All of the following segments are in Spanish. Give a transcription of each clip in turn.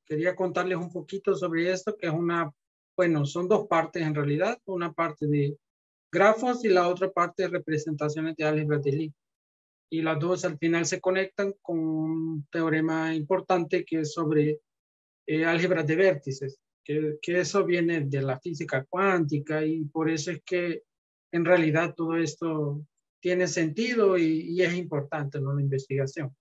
Quería contarles un poquito sobre esto, que es bueno, son dos partes en realidad, una parte de grafos y la otra parte de representaciones de álgebra de Lie. Y las dos al final se conectan con un teorema importante que es sobre álgebra de vértices, que eso viene de la física cuántica y por eso es que en realidad todo esto tiene sentido y es importante, ¿no? La investigación.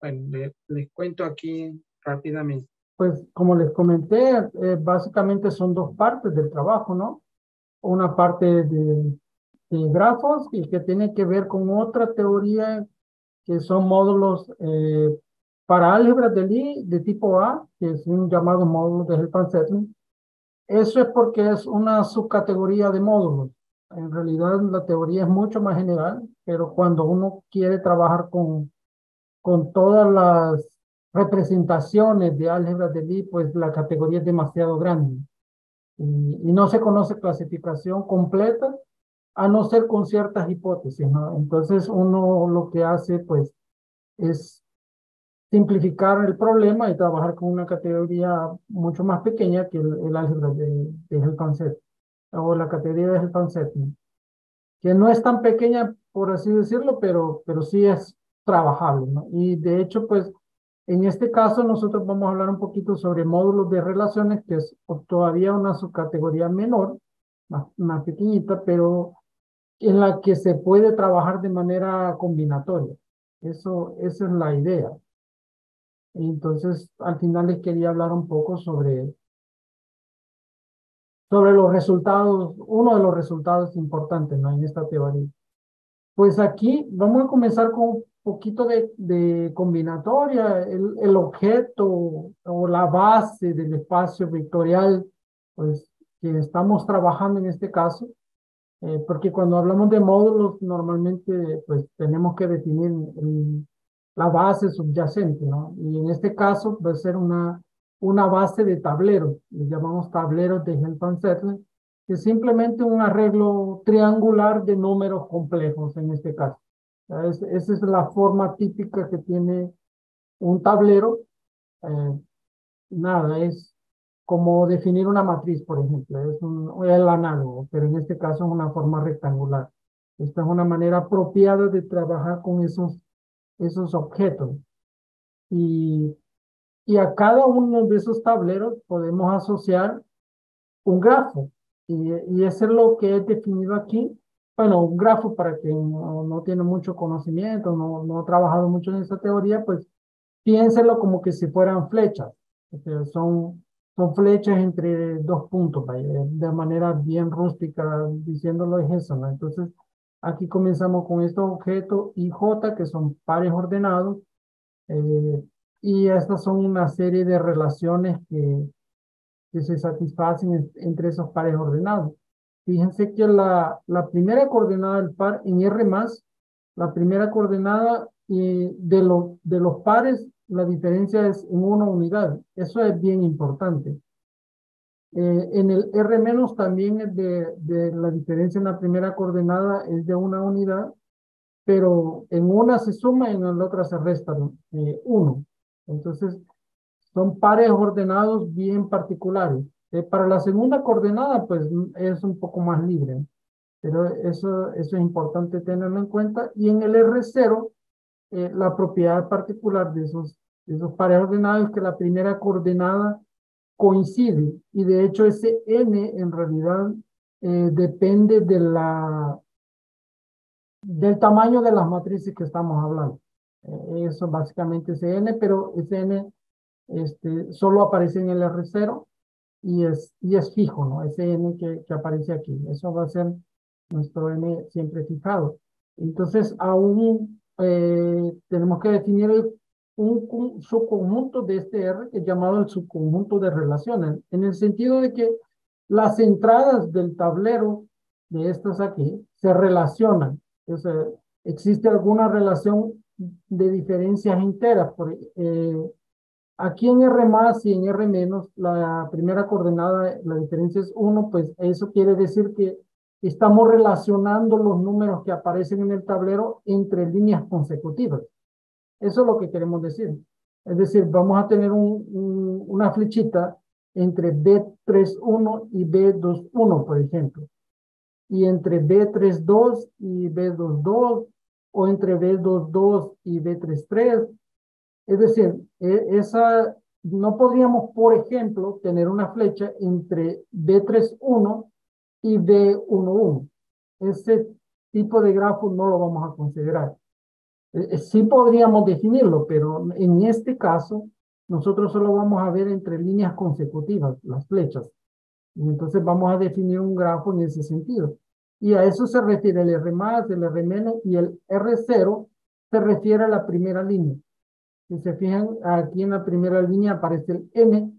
Bueno, les cuento aquí rápidamente. Pues como les comenté, básicamente son dos partes del trabajo, ¿no? Una parte de grafos y que tiene que ver con otra teoría que son módulos para álgebra de Lie de tipo A, que es un llamado módulo de Helfand-Zetlin. Eso es porque es una subcategoría de módulos. En realidad la teoría es mucho más general, pero cuando uno quiere trabajar con todas las representaciones de álgebra de Lie, pues la categoría es demasiado grande y no se conoce clasificación completa, a no ser con ciertas hipótesis, ¿no? Entonces uno lo que hace, pues, es simplificar el problema y trabajar con una categoría mucho más pequeña que el álgebra de Helfand-Zetlin, o la categoría de Helfand-Zetlin, que no es tan pequeña, por así decirlo, pero sí es trabajable, ¿no? Y de hecho, pues, en este caso nosotros vamos a hablar un poquito sobre módulos de relaciones, que es todavía una subcategoría menor, más pequeñita, pero en la que se puede trabajar de manera combinatoria. Esa es la idea. Entonces, al final les quería hablar un poco sobre los resultados, uno de los resultados importantes, ¿no? En esta teoría. Pues aquí vamos a comenzar con un poquito de combinatoria. El objeto o la base del espacio vectorial, pues, que estamos trabajando en este caso, porque cuando hablamos de módulos, normalmente, pues, tenemos que definir la base subyacente, ¿no? Y en este caso va a ser una base de tableros, le llamamos tableros de Helfand-Zetlin, que es simplemente un arreglo triangular de números complejos en este caso. Esa es la forma típica que tiene un tablero. Nada, es como definir una matriz, por ejemplo, el análogo, pero en este caso es una forma rectangular. Esta es una manera apropiada de trabajar con esos objetos. Y, y a cada uno de esos tableros podemos asociar un grafo. Y eso es lo que he definido aquí. Bueno, un grafo para quien no tiene mucho conocimiento, no ha trabajado mucho en esa teoría, pues piénselo como que si fueran flechas. O sea, son flechas entre dos puntos, vaya, de manera bien rústica, diciéndolo es eso, ¿no? Entonces, aquí comenzamos con estos objetos I, J, que son pares ordenados, eh, y estas son una serie de relaciones que se satisfacen entre esos pares ordenados. Fíjense que la primera coordenada del par en R+, la primera coordenada de los pares, la diferencia es en una unidad. Eso es bien importante. En el R- también es de la diferencia en la primera coordenada es de una unidad, pero en una se suma y en la otra se resta 1. Entonces, son pares ordenados bien particulares. Para la segunda coordenada, pues es un poco más libre, pero eso es importante tenerlo en cuenta. Y en el R0, la propiedad particular de esos pares ordenados es que la primera coordenada coincide, y de hecho ese n en realidad depende del tamaño de las matrices que estamos hablando. Eso básicamente es n, pero ese n solo aparece en el R0 y es fijo, ¿no? Ese n que aparece aquí. Eso va a ser nuestro n siempre fijado. Entonces, aún tenemos que definir un subconjunto de este R, que es llamado el subconjunto de relaciones, en el sentido de que las entradas del tablero de estas aquí se relacionan. existe alguna relación de diferencias enteras. Aquí en R más y en R menos, la primera coordenada, la diferencia es 1, pues eso quiere decir que estamos relacionando los números que aparecen en el tablero entre líneas consecutivas. Eso es lo que queremos decir. Es decir, vamos a tener una flechita entre B31 y B21, por ejemplo, y entre B32 y B22, o entre B22 y B33. Es decir, no podríamos, por ejemplo, tener una flecha entre B31 y B11. Ese tipo de grafo no lo vamos a considerar. Sí podríamos definirlo, pero en este caso, nosotros solo vamos a ver entre líneas consecutivas, las flechas. Y entonces vamos a definir un grafo en ese sentido. Y a eso se refiere el R más, el R menos, y el R0 se refiere a la primera línea. Si se fijan, aquí en la primera línea aparece el N.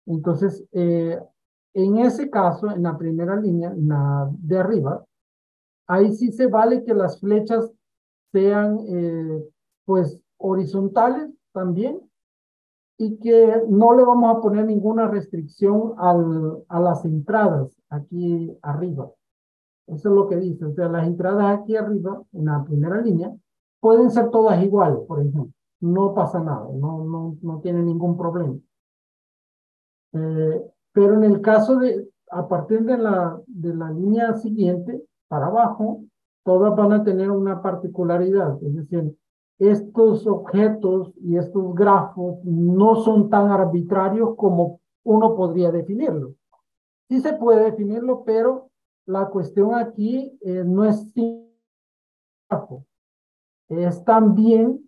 Entonces, en ese caso, en la primera línea, en la de arriba, ahí sí se vale que las flechas sean, pues, horizontales también, y que no le vamos a poner ninguna restricción a las entradas aquí arriba. Eso es lo que dice. O sea, las entradas aquí arriba, en la primera línea, pueden ser todas iguales, por ejemplo. No pasa nada, no tiene ningún problema. Pero en el caso a partir de la línea siguiente, para abajo, todas van a tener una particularidad. Es decir, estos objetos y estos grafos no son tan arbitrarios como uno podría definirlo. Sí se puede definirlo, pero la cuestión aquí no es grafo, es también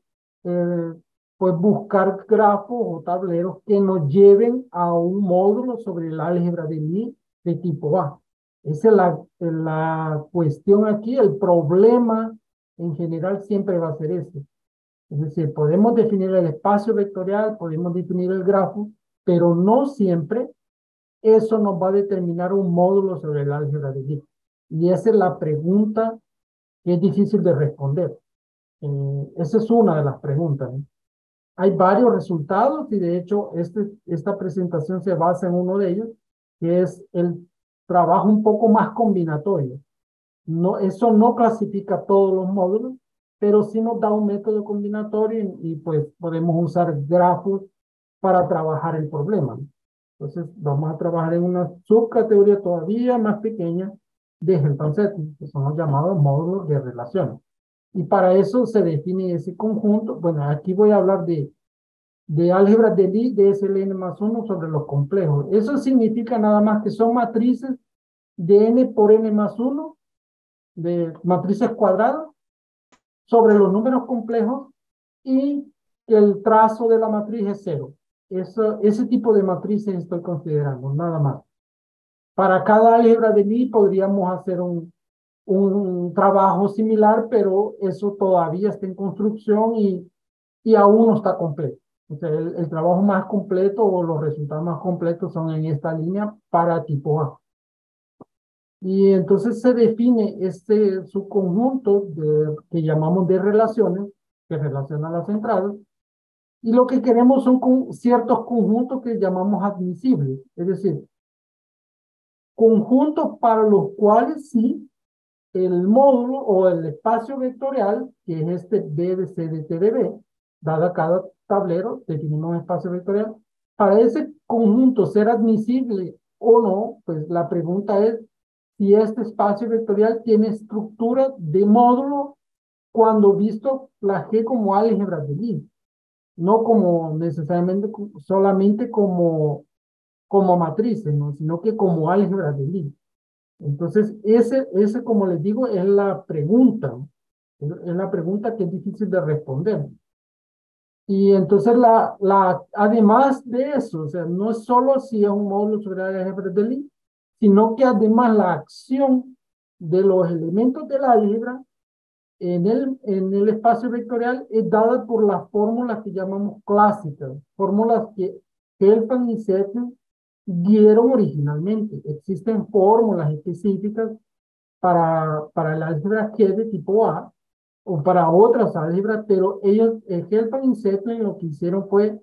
pues buscar grafos o tableros que nos lleven a un módulo sobre el álgebra de Lie de tipo A. Esa es la cuestión aquí, el problema en general siempre va a ser ese. Es decir, podemos definir el espacio vectorial, podemos definir el grafo, pero no siempre eso nos va a determinar un módulo sobre el álgebra de Lie. Y esa es la pregunta que es difícil de responder. Esa es una de las preguntas, ¿no? Hay varios resultados y de hecho esta presentación se basa en uno de ellos, que es el trabajo un poco más combinatorio. No, eso no clasifica todos los módulos, pero sí nos da un método combinatorio y pues podemos usar grafos para trabajar el problema, ¿no? Entonces vamos a trabajar en una subcategoría todavía más pequeña de Helton setting, que son los llamados módulos de relaciones. Y para eso se define ese conjunto. Bueno, aquí voy a hablar de álgebra de Lie de SLN+1 sobre los complejos. Eso significa nada más que son matrices de n por n+1, de matrices cuadradas, sobre los números complejos, y que el trazo de la matriz es 0. Ese tipo de matrices estoy considerando, nada más. Para cada álgebra de Lie podríamos hacer un trabajo similar, pero eso todavía está en construcción y aún no está completo. O sea, el trabajo más completo o los resultados más completos son en esta línea para tipo A. Y entonces se define este subconjunto que llamamos de relaciones, que relaciona las entradas, y lo que queremos son ciertos conjuntos que llamamos admisibles, es decir, conjuntos para los cuales sí el módulo o el espacio vectorial, que es este B de C de T de B, dada cada tablero, definimos un espacio vectorial. Para ese conjunto ser admisible o no, pues la pregunta es si este espacio vectorial tiene estructura de módulo cuando visto la G como álgebra de Lie, no como necesariamente solamente como matrices, ¿no? Sino que como álgebra de Lie. Entonces, ese, como les digo, es la pregunta, ¿no? Es la pregunta que es difícil de responder. Y entonces, además de eso, o sea, no es solo si es un módulo sobre el álgebra de Lie, sino que además la acción de los elementos del álgebra en el espacio vectorial es dada por las fórmulas que llamamos clásicas, fórmulas que Helton y Setting dieron originalmente. Existen fórmulas específicas para el álgebra G de tipo A, o para otras álgebras, pero ellos, Gelfand y Zetlin, lo que hicieron fue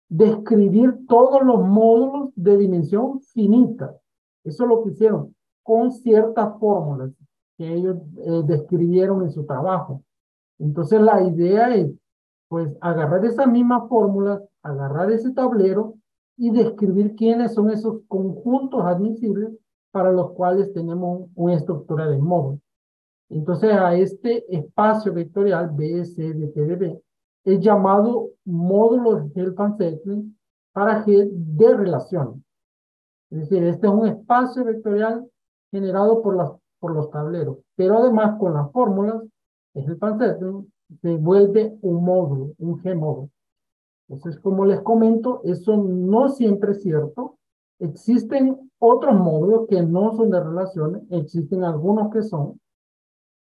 describir todos los módulos de dimensión finita. Eso es lo que hicieron con ciertas fórmulas que ellos describieron en su trabajo. Entonces la idea es, pues, agarrar esas mismas fórmulas, agarrar ese tablero y describir quiénes son esos conjuntos admisibles para los cuales tenemos una estructura de módulos. Entonces a este espacio vectorial BS de TDB es llamado módulo de Gelfand-Zetlin para G de relaciones. Es decir, este es un espacio vectorial generado por los tableros, pero además con las fórmulas de Gelfand-Zetlin se vuelve un módulo, un G-módulo. Entonces, como les comento, eso no siempre es cierto. Existen otros módulos que no son de relaciones, existen algunos que son.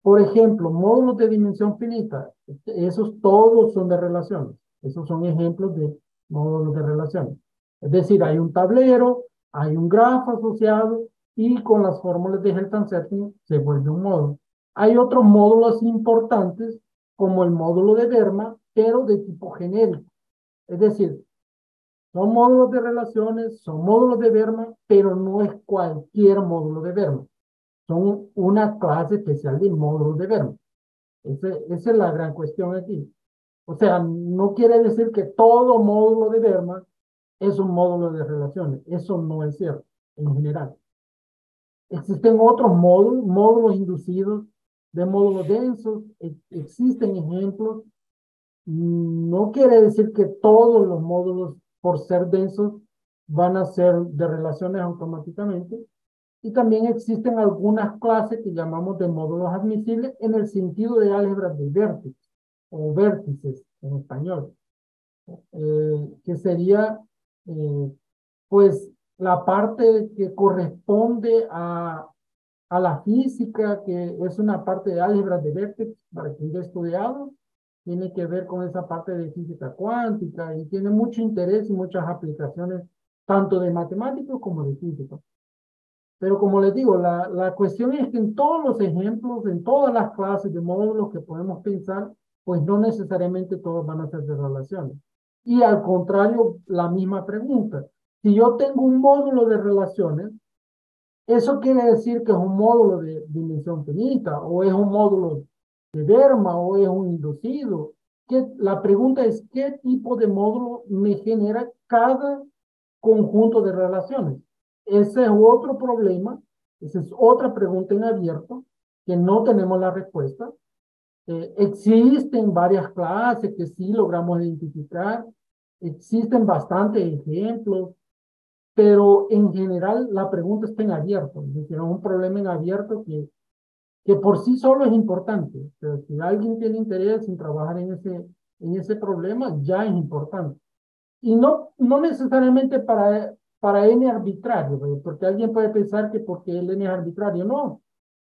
Por ejemplo, módulos de dimensión finita, esos todos son de relaciones. Esos son ejemplos de módulos de relaciones. Es decir, hay un tablero, hay un grafo asociado y con las fórmulas de Gelfand-Zetlin se vuelve un módulo. Hay otros módulos importantes como el módulo de Verma, pero de tipo genérico. Es decir, son módulos de relaciones, son módulos de Verma, pero no es cualquier módulo de Verma. Son una clase especial de módulos de Verma. Esa es la gran cuestión aquí. O sea, no quiere decir que todo módulo de Verma es un módulo de relaciones. Eso no es cierto en general. Existen otros módulos, módulos inducidos de módulos densos. Existen ejemplos. No quiere decir que todos los módulos, por ser densos, van a ser de relaciones automáticamente. Y también existen algunas clases que llamamos de módulos admisibles en el sentido de álgebras de vértices o vértices en español, que sería pues la parte que corresponde a la física, que es una parte de álgebras de vértices para quien ya ha estudiado, tiene que ver con esa parte de física cuántica y tiene mucho interés y muchas aplicaciones tanto de matemáticos como de física. Pero como les digo, la cuestión es que en todos los ejemplos, en todas las clases de módulos que podemos pensar, pues no necesariamente todos van a ser de relaciones. Y al contrario, la misma pregunta. Si yo tengo un módulo de relaciones, ¿eso quiere decir que es un módulo de dimensión finita? ¿O es un módulo de Verma? ¿O es un inducido? La pregunta es, ¿qué tipo de módulo me genera cada conjunto de relaciones? Ese es otro problema, esa es otra pregunta en abierto, que no tenemos la respuesta. Existen varias clases que sí logramos identificar, existen bastantes ejemplos, pero en general la pregunta está en abierto, es decir, es un problema en abierto que por sí solo es importante, pero si alguien tiene interés en trabajar en ese problema, ya es importante. Y no necesariamente para n arbitrario, porque alguien puede pensar que porque el n es arbitrario, no.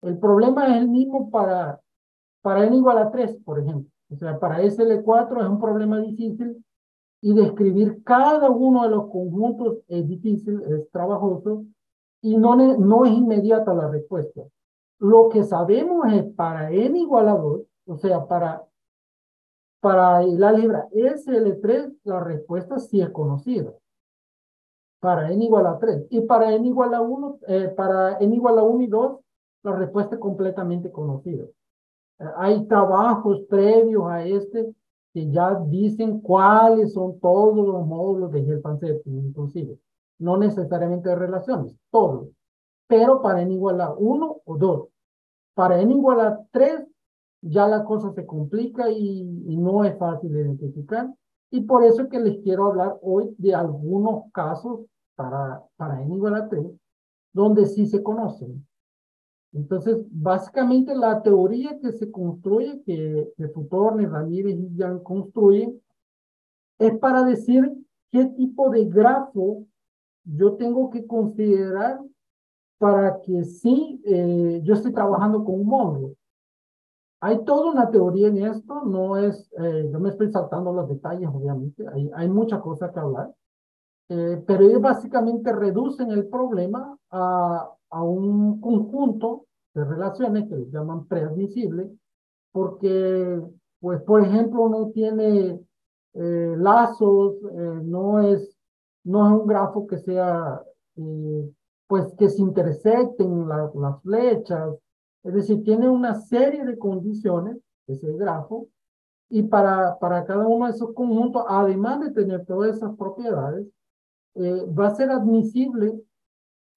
El problema es el mismo para n igual a 3, por ejemplo. O sea, para SL4 es un problema difícil y describir cada uno de los conjuntos es difícil, es trabajoso y no es inmediata la respuesta. Lo que sabemos es para n igual a 2, o sea, para el álgebra SL3, la respuesta sí es conocida. Para n igual a 3. Y para n igual a 1, para n igual a 1 y 2, la respuesta es completamente conocida. Hay trabajos previos a este que ya dicen cuáles son todos los módulos de Gelfand-Zetlin, inclusive. No necesariamente de relaciones, todos. Pero para n igual a 1 o 2. Para n igual a 3, ya la cosa se complica y no es fácil de identificar. Y por eso es que les quiero hablar hoy de algunos casos para n igual a 3, donde sí se conocen. Entonces, básicamente la teoría que se construye, que Futorni, Ramírez y Yang construyen, es para decir qué tipo de grafo yo tengo que considerar para que sí yo esté trabajando con un módulo. Hay toda una teoría en esto, no es, yo me estoy saltando los detalles, obviamente, hay mucha cosa que hablar, pero ellos básicamente reducen el problema a un conjunto de relaciones que les llaman preadmisibles, porque, pues, por ejemplo, no tiene lazos, no es un grafo que sea, pues, que se intersecten las flechas. Es decir, tiene una serie de condiciones, ese grafo, y para cada uno de esos conjuntos, además de tener todas esas propiedades, va a ser admisible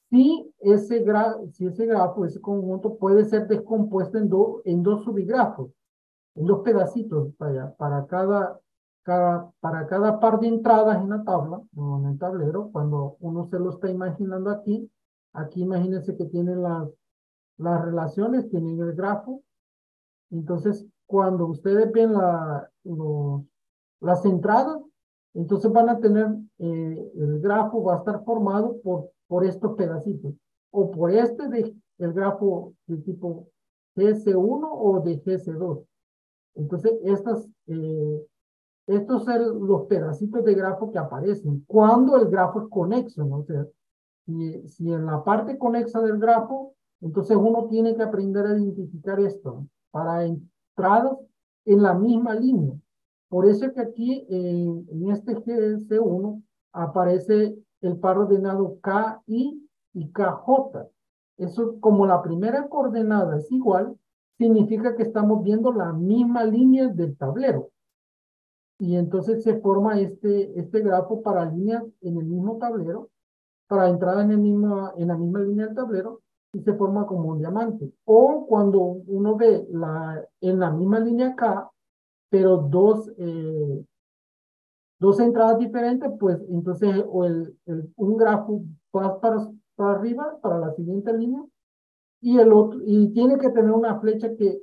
si ese grafo, ese conjunto puede ser descompuesto en dos subgrafos, en dos pedacitos para cada par de entradas en la tabla o en el tablero. Cuando uno se lo está imaginando aquí imagínense que tienen las relaciones, tienen el grafo. Entonces, cuando ustedes ven las entradas, entonces van a tener, el grafo va a estar formado por estos pedacitos, o por el grafo de tipo GS1 o de GS2. Entonces, estos son los pedacitos de grafo que aparecen cuando el grafo es conexo, ¿no? O sea, si en la parte conexa del grafo, entonces uno tiene que aprender a identificar esto, ¿no? Para entradas en la misma línea. Por eso es que aquí en este GS1 aparece el par ordenado KI y KJ. Eso, como la primera coordenada es igual, significa que estamos viendo la misma línea del tablero. Y entonces se forma este grafo para líneas en el mismo tablero, para entrar en la misma línea del tablero, y se forma como un diamante. O cuando uno ve en la misma línea K, pero dos entradas diferentes, pues entonces un grafo va para arriba, para la siguiente línea, y el otro, y tiene que tener una flecha que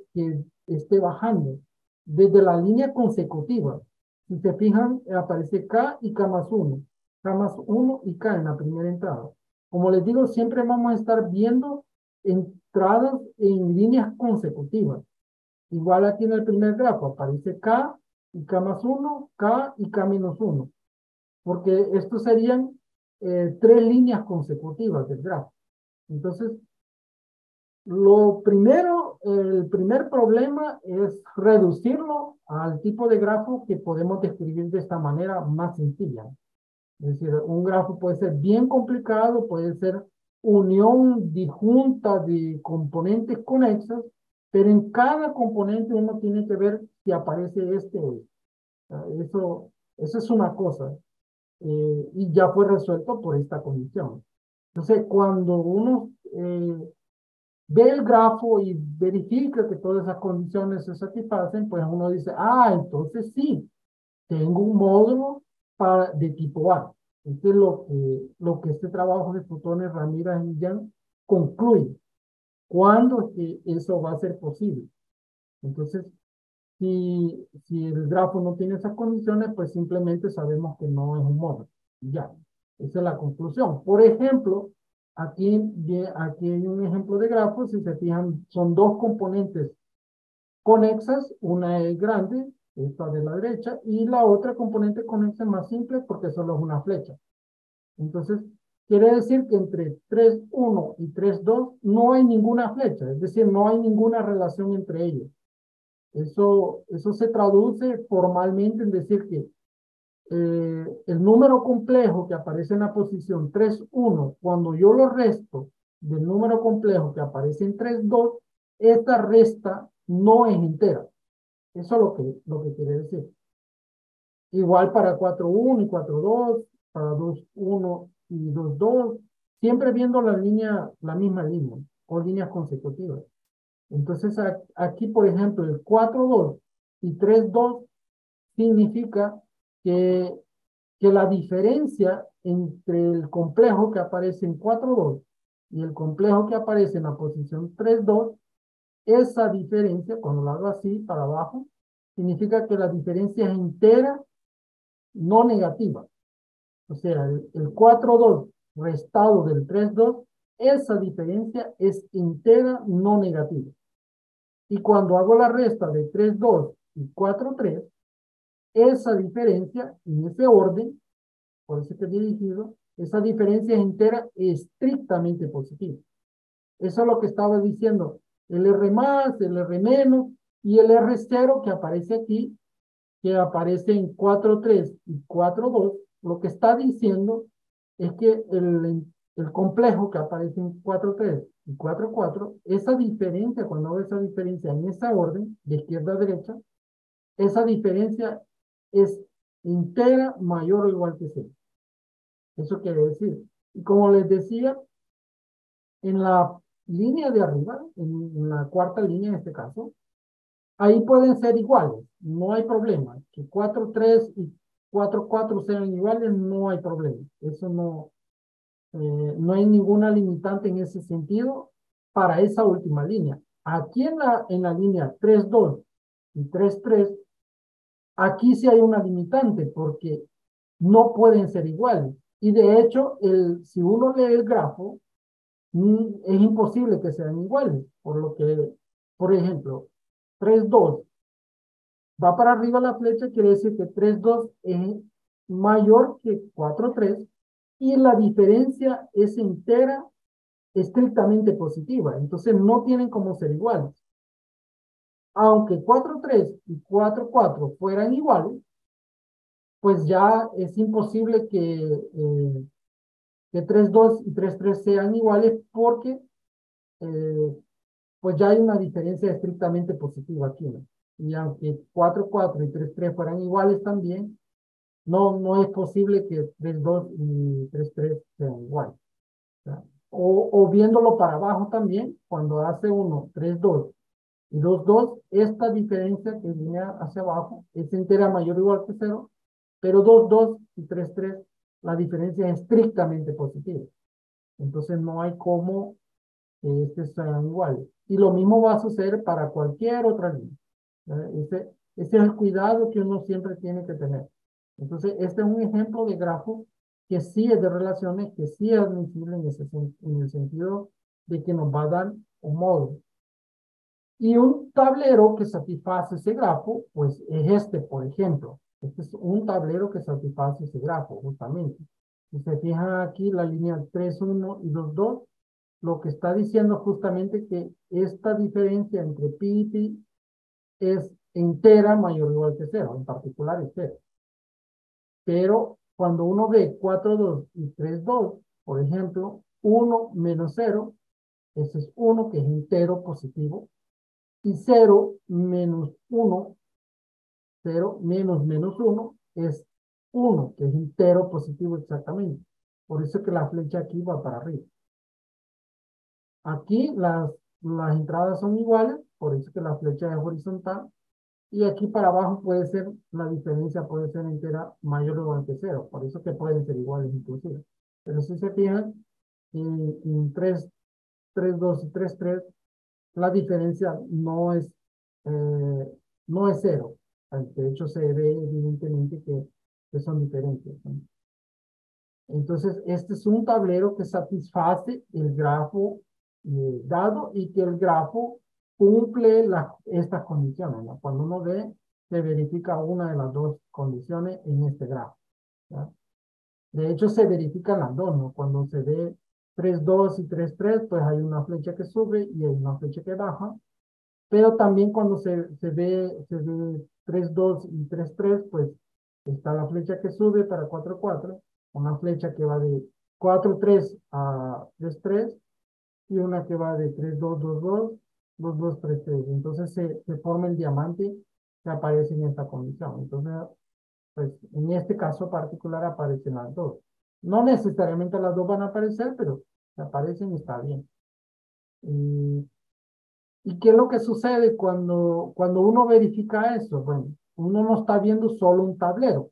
esté bajando desde la línea consecutiva. Si se fijan, aparece K y K más 1, K más 1 y K en la primera entrada. Como les digo, siempre vamos a estar viendo entradas en líneas consecutivas. Igual aquí en el primer grafo aparece K y K más 1, K y K menos 1, porque estos serían tres líneas consecutivas del grafo. Entonces, el primer problema es reducirlo al tipo de grafo que podemos describir de esta manera más sencilla. Es decir, un grafo puede ser bien complicado, puede ser unión disjunta de componentes conexos, pero en cada componente uno tiene que ver si aparece este o este. Eso es una cosa, y ya fue resuelto por esta condición. Entonces, cuando uno ve el grafo y verifica que todas esas condiciones se satisfacen, pues uno dice, entonces sí, tengo un módulo de tipo A. Esto es lo que este trabajo de Futones, Ramírez y Yang concluye. ¿Cuándo es que eso va a ser posible? Entonces, si el grafo no tiene esas condiciones, pues simplemente sabemos que no es un módulo. Ya, esa es la conclusión. Por ejemplo, aquí hay un ejemplo de grafo. Si se fijan, son dos componentes conexas, una es grande, esta de la derecha, y la otra componente conexa es más simple porque solo es una flecha. Entonces, quiere decir que entre 3,1 y 3,2 no hay ninguna flecha, es decir, no hay ninguna relación entre ellos. Eso se traduce formalmente en decir que el número complejo que aparece en la posición 3,1, cuando yo lo resto del número complejo que aparece en 3,2, esta resta no es entera. Eso es lo que quiere decir. Igual para 4,1 y 4,2, para 2,1 y 2,2, siempre viendo la misma línea, o líneas consecutivas. Entonces, aquí, por ejemplo, el 4,2 y 3,2 significa que, que la diferencia entre el complejo que aparece en 4,2 y el complejo que aparece en la posición 3,2, esa diferencia, cuando la hago así para abajo, significa que la diferencia es entera, no negativa. O sea, el 4,2 restado del 3,2, esa diferencia es entera, no negativa. Y cuando hago la resta de 3,2 y 4,3, esa diferencia, en ese orden, por eso que he dirigido, esa diferencia es entera estrictamente positiva. Eso es lo que estaba diciendo. El R más, el R menos, Y el R0 que aparece aquí, que aparece en 4.3 y 4.2, lo que está diciendo es que el complejo que aparece en 4.3 y 4.4, esa diferencia, cuando hago esa diferencia en esa orden, de izquierda a derecha, esa diferencia es entera, mayor o igual que 0. Eso quiere decir. Y como les decía, en la línea de arriba, en la cuarta línea en este caso, ahí pueden ser iguales, no hay problema. Que 4.3 y 4.4 sean iguales, no hay problema. Eso no hay ninguna limitante en ese sentido para esa última línea. Aquí en la línea 3.2 y 3.3, aquí sí hay una limitante porque no pueden ser iguales. Y de hecho, si uno lee el grafo, es imposible que sean iguales. Por lo que, por ejemplo, 3.2 va para arriba la flecha, quiere decir que 3.2 es mayor que 4.3 y la diferencia es entera, estrictamente positiva. Entonces no tienen como ser iguales. Aunque 4.3 y 4.4 fueran iguales, pues ya es imposible que 3.2 y 3.3 sean iguales porque pues ya hay una diferencia estrictamente positiva aquí, ¿no? Y aunque 4.4 y 3.3 fueran iguales también, no es posible que 3.2 y 3.3 sean iguales. ¿Ya? O viéndolo para abajo también, cuando hace uno 3.2 y 2.2, esta diferencia que viene hacia abajo es entera mayor o igual que 0, pero 2.2 y 3.3, la diferencia es estrictamente positiva. Entonces no hay cómo que sean iguales. Y lo mismo va a suceder para cualquier otra línea. Ese es el cuidado que uno siempre tiene que tener. Entonces, este es un ejemplo de grafo que sí es de relaciones, que sí es admisible en el sentido de que nos va a dar un módulo. Y un tablero que satisface ese grafo, pues es este, por ejemplo. Este es un tablero que satisface ese grafo, justamente. Si se fijan aquí, la línea 3.1 y 2.2, lo que está diciendo justamente que esta diferencia entre pi y pi es entera mayor o igual que 0, en particular es 0. Pero cuando uno ve 4.2 y 3.2, por ejemplo, 1 menos 0, ese es 1 que es entero positivo, y 0 menos 1, 0 menos 1 es 1, que es entero positivo exactamente. Por eso que la flecha aquí va para arriba. Aquí las entradas son iguales, por eso que la flecha es horizontal. Y aquí para abajo puede ser, la diferencia puede ser entera mayor o igual que 0. Por eso que pueden ser iguales inclusive. Pero si se fijan, en 3.2 y 3.3, la diferencia no es 0. De hecho, se ve evidentemente que son diferentes, ¿no? Entonces, este es un tablero que satisface el grafo dado y que el grafo cumple estas condiciones, ¿no? Cuando uno ve, se verifica una de las dos condiciones en este grafo, ¿ya? De hecho, se verifican las dos, ¿no? Cuando se ve 3.2 y 3.3, pues hay una flecha que sube y hay una flecha que baja. Pero también cuando se ve 3.2 y 3.3, pues está la flecha que sube para 4.4, una flecha que va de 4.3 a 3.3 y una que va de 3.2, 2.2, 2.2, 3.3. Entonces se forma el diamante que aparece en esta condición. Entonces, pues en este caso particular aparecen las dos. No necesariamente las dos van a aparecer, pero si aparecen está bien. ¿Y qué es lo que sucede cuando uno verifica eso? Bueno, uno no está viendo solo un tablero.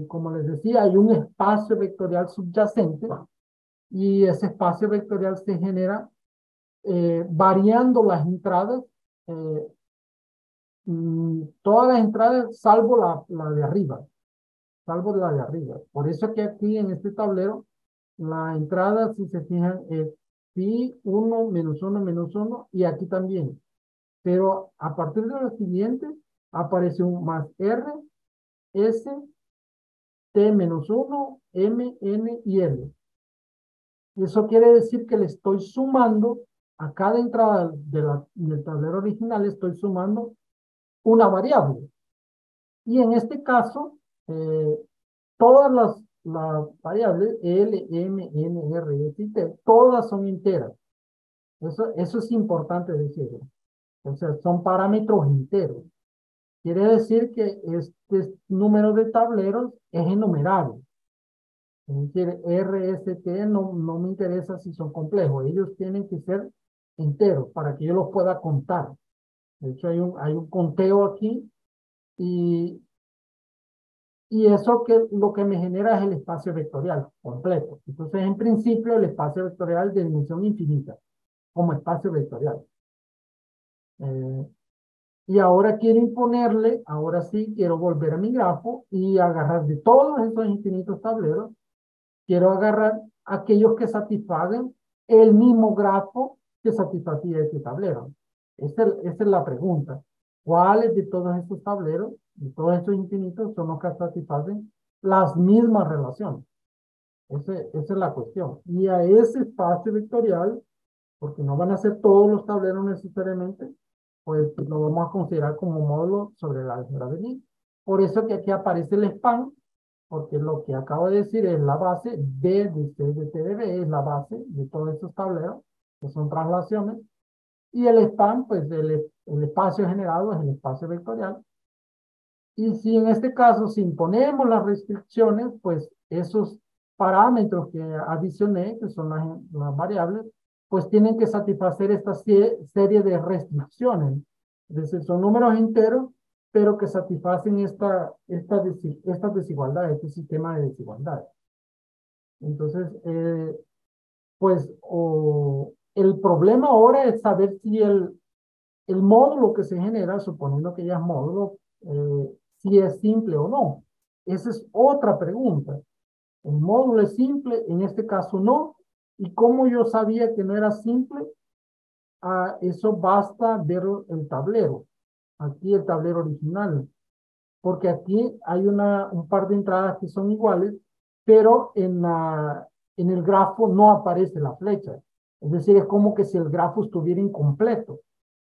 Como les decía, hay un espacio vectorial subyacente y ese espacio vectorial se genera variando las entradas, eh, todas las entradas salvo la de arriba, salvo la de arriba. Por eso que aquí en este tablero, la entrada, si se fijan, es pi 1, menos 1, y aquí también. Pero a partir de lo siguiente, aparece un más R, S, T menos 1, M, N y L. Eso quiere decir que le estoy sumando a cada entrada del tablero original, estoy sumando una variable. Y en este caso, todas las variables L, M, N, R, S y T, todas son enteras. Eso es importante decirlo. O sea, son parámetros enteros. Quiere decir que este número de tableros es enumerable. Es decir, R, S, T no me interesa si son complejos. Ellos tienen que ser enteros para que yo los pueda contar. De hecho, hay un conteo aquí y eso lo que me genera es el espacio vectorial completo. Entonces, en principio, el espacio vectorial de dimensión infinita como espacio vectorial. Y ahora quiero imponerle, ahora sí, quiero volver a mi grafo y agarrar de todos esos infinitos tableros, quiero agarrar aquellos que satisfagan el mismo grafo que satisfacía ese tablero. Esa es la pregunta. ¿Cuáles de todos estos tableros, de todos estos infinitos, son los que satisfacen las mismas relaciones? Esa es la cuestión. Y a ese espacio vectorial, porque no van a ser todos los tableros necesariamente, pues lo vamos a considerar como módulo sobre la álgebra de Lie. Por eso que aquí aparece el span, porque lo que acabo de decir es la base, B de C de T de B es la base de todos estos tableros, que son traslaciones, y el span, pues el espacio generado es el espacio vectorial. Y si en este caso, si imponemos las restricciones, pues esos parámetros que adicioné, que son las variables, pues tienen que satisfacer esta serie de restricciones. Es decir, son números enteros, pero que satisfacen esta desigualdad, este sistema de desigualdad. Entonces, pues el problema ahora es saber si el módulo que se genera, suponiendo que ya es módulo, si es simple o no. Esa es otra pregunta. El módulo es simple, en este caso no. ¿Y cómo yo sabía que no era simple? Eso basta ver el tablero. Aquí el tablero original. Porque aquí hay un par de entradas que son iguales, pero en el grafo no aparece la flecha. Es decir, es como que si el grafo estuviera incompleto.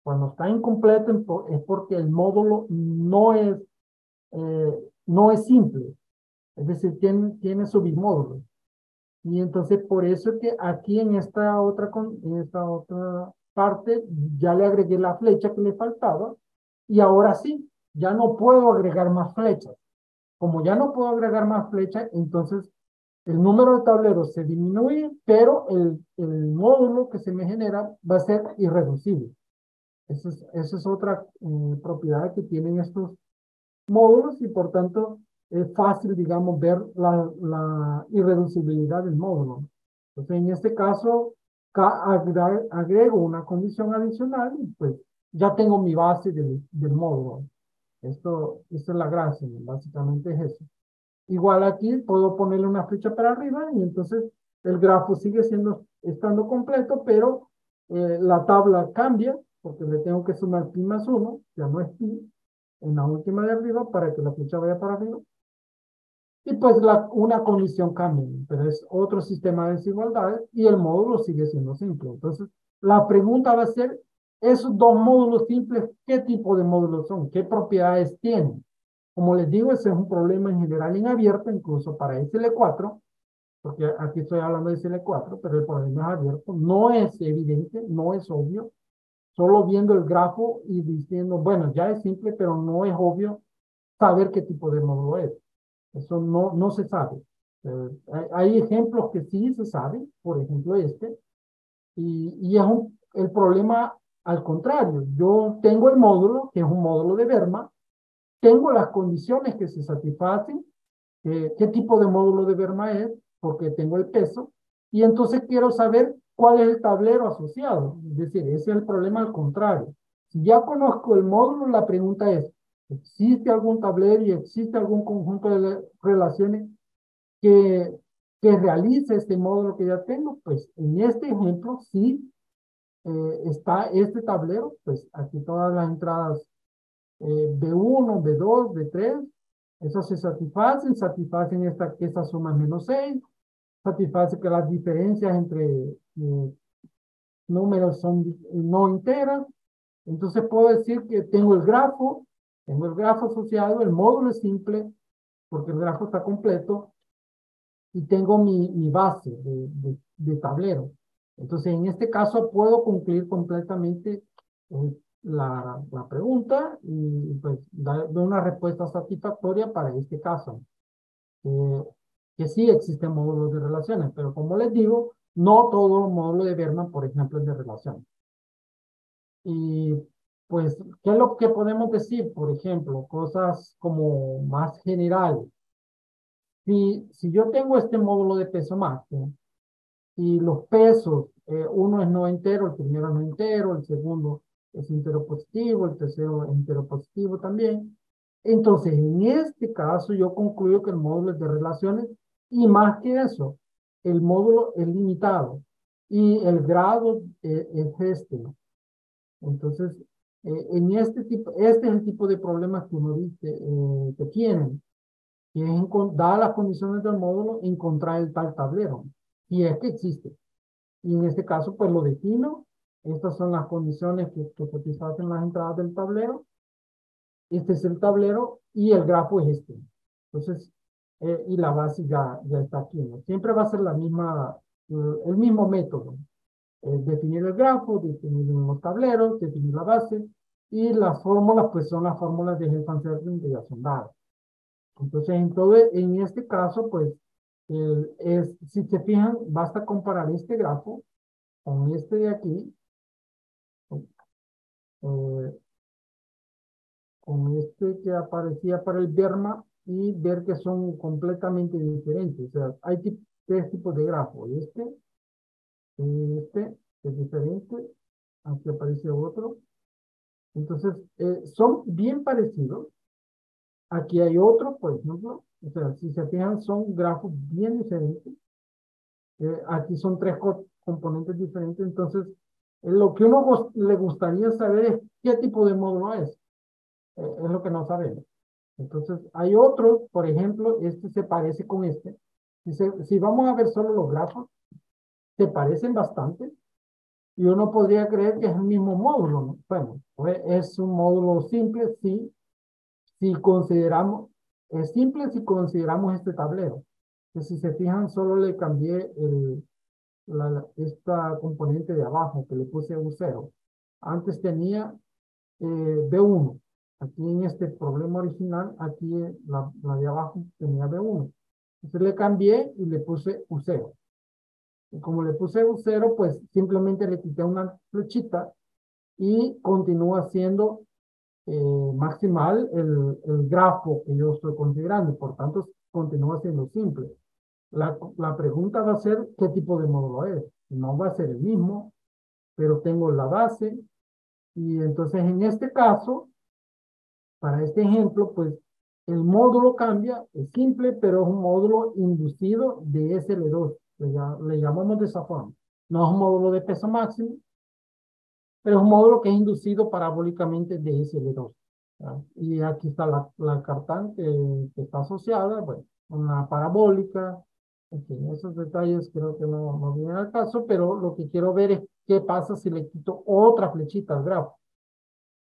Cuando está incompleto es porque el módulo no es simple. Es decir, tiene submódulos. Y entonces por eso es que aquí en esta otra parte ya le agregué la flecha que le faltaba y ahora sí, ya no puedo agregar más flechas. Como ya no puedo agregar más flechas, entonces el número de tableros se disminuye, pero el módulo que se me genera va a ser irreducible. Esa es otra propiedad que tienen estos módulos y por tanto es fácil, digamos, ver la irreducibilidad del módulo. Entonces, en este caso, agrego una condición adicional y pues ya tengo mi base del módulo. Esta es la gracia, básicamente es eso. Igual aquí puedo ponerle una flecha para arriba y entonces el grafo sigue estando completo, pero la tabla cambia porque le tengo que sumar pi más 1, ya no es pi, en la última de arriba para que la flecha vaya para arriba. Y pues una condición cambia, pero es otro sistema de desigualdades y el módulo sigue siendo simple. Entonces, la pregunta va a ser, esos dos módulos simples, ¿qué tipo de módulos son? ¿Qué propiedades tienen? Como les digo, ese es un problema en general en abierto, incluso para SL4, porque aquí estoy hablando de SL4, pero el problema es abierto. No es evidente, no es obvio. Solo viendo el grafo y diciendo, bueno, ya es simple, pero no es obvio saber qué tipo de módulo es. Eso no se sabe. Hay ejemplos que sí se sabe, por ejemplo este, y es el problema al contrario. Yo tengo el módulo, que es un módulo de Verma, tengo las condiciones que se satisfacen, qué tipo de módulo de Verma es, porque tengo el peso, y entonces quiero saber cuál es el tablero asociado. Es decir, ese es el problema al contrario. Si ya conozco el módulo, la pregunta es, ¿existe algún tablero y existe algún conjunto de relaciones que, que realice este módulo que ya tengo? Pues en este ejemplo sí está este tablero, pues aquí todas las entradas B1, B2, B3, esas se satisfacen esta suma menos 6, satisface que las diferencias entre números son no enteras. Entonces puedo decir que tengo el grafo Tengo el grafo asociado, el módulo es simple, porque el grafo está completo, y tengo mi base de tablero. Entonces, en este caso, puedo concluir completamente la pregunta y pues dar una respuesta satisfactoria para este caso. Eh, que sí existen módulos de relaciones, pero como les digo, no todo los módulos de Berman, por ejemplo, es de relaciones. Y pues, ¿qué es lo que podemos decir? Por ejemplo, cosas como más generales. Si yo tengo este módulo de peso máximo y los pesos, uno es no entero, el primero no entero, el segundo es entero positivo, el tercero entero positivo también. Entonces, en este caso, yo concluyo que el módulo es de relaciones y más que eso, el módulo es limitado y el grado es este, ¿no? Entonces, en este es el tipo de problemas que uno dice que tienen, que es, dadas las condiciones del módulo, encontrar el tal tablero, y es que existe. Y en este caso, pues lo defino. Estas son las condiciones que satisfacen las entradas del tablero. Este es el tablero y el grafo es este. Entonces, y la base ya está aquí, ¿no? Siempre va a ser la misma, el mismo método. Definir el grafo, definir los tableros, definir la base. Y las fórmulas, pues son las fórmulas de Helfand-Server de integración dada. Entonces, en este caso, pues, si se fijan, basta comparar este grafo con este de aquí, eh, con este que aparecía para el Berma y ver que son completamente diferentes. O sea, hay tres tipos de grafo. Este es diferente. Aquí aparece otro. Entonces, son bien parecidos. Aquí hay otro, por ejemplo. O sea, si se fijan, son grafos bien diferentes. Aquí son tres componentes diferentes. Entonces, lo que uno le gustaría saber es qué tipo de módulo es. Es lo que no sabemos. Entonces, hay otros, por ejemplo, este se parece con este. Si vamos a ver solo los grafos, se parecen bastante y uno podría creer que es el mismo módulo, ¿no? Bueno, pues es un módulo simple, sí, si consideramos, es simple si consideramos este tablero. Que si se fijan, solo le cambié esta componente de abajo, que le puse un 0. Antes tenía B1. Aquí en este problema original, aquí la de abajo tenía B1. Entonces le cambié y le puse U0. Y como le puse U0, pues simplemente le quité una flechita y continúa siendo maximal el grafo que yo estoy considerando. Por tanto, continúa siendo simple. La pregunta va a ser qué tipo de módulo es. No va a ser el mismo, pero tengo la base. Y entonces en este caso, para este ejemplo, pues el módulo cambia, es simple, pero es un módulo inducido de SL2. Le llamamos de esa forma. No es un módulo de peso máximo, pero es un módulo que es inducido parabólicamente de SL2. ¿Ya? Y aquí está la cartán que está asociada, bueno, una parabólica. En fin, esos detalles creo que no vienen al caso, pero lo que quiero ver es qué pasa si le quito otra flechita al grafo.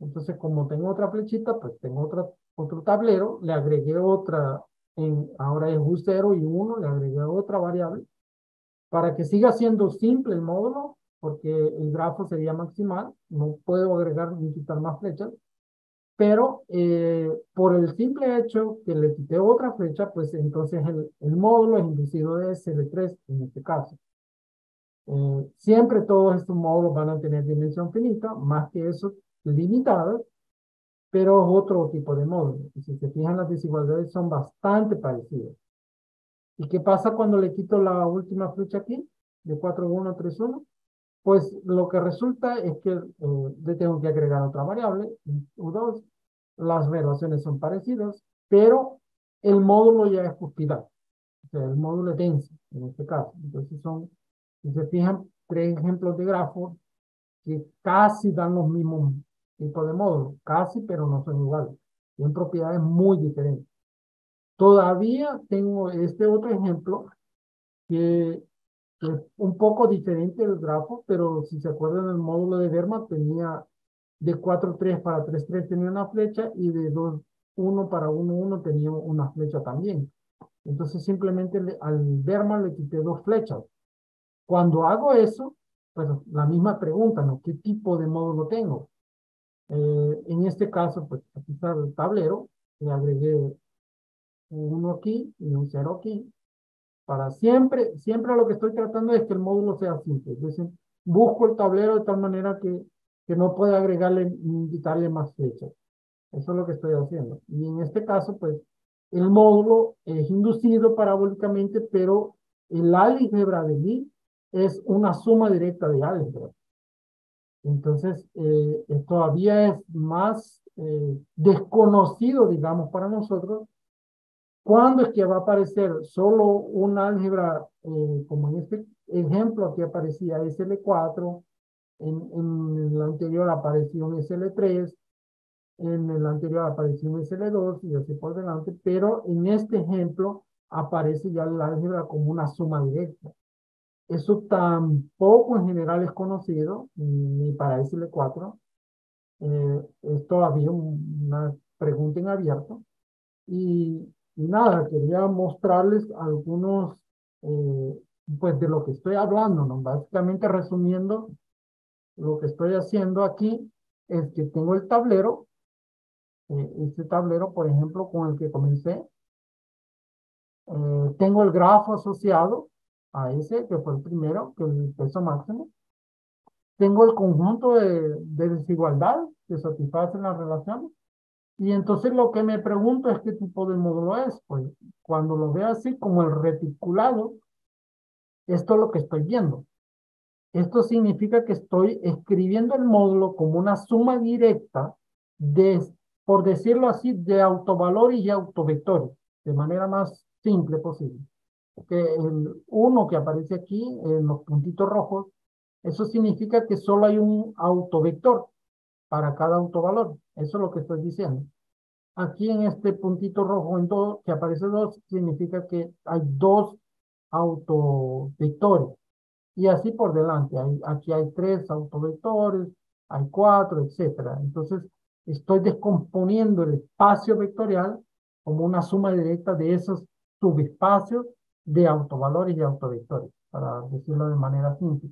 Entonces, como tengo otra flechita, pues tengo otro tablero, le agregué otra, ahora es U0 y 1, le agregué otra variable, para que siga siendo simple el módulo, porque el grafo sería maximal, no puedo agregar ni quitar más flechas, pero por el simple hecho que le quité otra flecha, pues entonces el módulo es inducido de SL3 en este caso. Siempre todos estos módulos van a tener dimensión finita, más que eso, limitadas, pero es otro tipo de módulo. Y si se fijan, las desigualdades son bastante parecidas. ¿Y qué pasa cuando le quito la última flecha aquí, de 4, 1, 3, 1? Pues lo que resulta es que le tengo que agregar otra variable, U2. Las relaciones son parecidas, pero el módulo ya es cuspidal. O sea, el módulo es denso, en este caso. Entonces si se fijan, tres ejemplos de grafos que casi dan los mismos tipos de módulos, casi, pero no son iguales. Tienen propiedades muy diferentes. Todavía tengo este otro ejemplo que es un poco diferente del grafo, pero si se acuerdan, el módulo de Berman tenía de 4-3 para 3-3 tenía una flecha y de 2-1 para 1-1 tenía una flecha también. Entonces simplemente al Berman le quité 2 flechas. Cuando hago eso, pues la misma pregunta, ¿no? ¿Qué tipo de módulo tengo? En este caso, pues aquí está el tablero, le agregué un 1 aquí y un 0 aquí. Para siempre lo que estoy tratando es que el módulo sea simple. Es decir, busco el tablero de tal manera que no pueda agregarle ni quitarle más flechas. Eso es lo que estoy haciendo. Y en este caso, pues, el módulo es inducido parabólicamente, pero el álgebra de Lie es una suma directa de álgebra. Entonces, todavía es más desconocido, digamos, para nosotros, cuándo es que va a aparecer solo un álgebra, como en este ejemplo aquí aparecía SL4, en el anterior apareció un SL3, en el anterior apareció un SL2 y así por delante, pero en este ejemplo aparece ya el álgebra como una suma directa. Eso tampoco en general es conocido, ni para SL4. Es todavía una pregunta en abierto. Y nada, quería mostrarles algunos, pues de lo que estoy hablando, ¿no? Básicamente resumiendo, lo que estoy haciendo aquí es que tengo el tablero, este tablero, por ejemplo, con el que comencé, tengo el grafo asociado a ese, que fue el primero, que es el peso máximo. Tengo el conjunto de desigualdades que satisfacen las relaciones. Y entonces lo que me pregunto es qué tipo de módulo es. Pues cuando lo veo así como el reticulado, esto es lo que estoy viendo. Esto significa que estoy escribiendo el módulo como una suma directa de, por decirlo así, de autovalores y autovectores, de manera más simple posible. Que el 1 que aparece aquí en los puntitos rojos, eso significa que solo hay un autovector para cada autovalor. Eso es lo que estoy diciendo. Aquí en este puntito rojo en todo, que aparece 2, significa que hay 2 autovectores. Y así por delante. Aquí hay 3 autovectores, hay 4, etcétera. Entonces, estoy descomponiendo el espacio vectorial como una suma directa de esos subespacios de autovalores y autovectores, para decirlo de manera simple.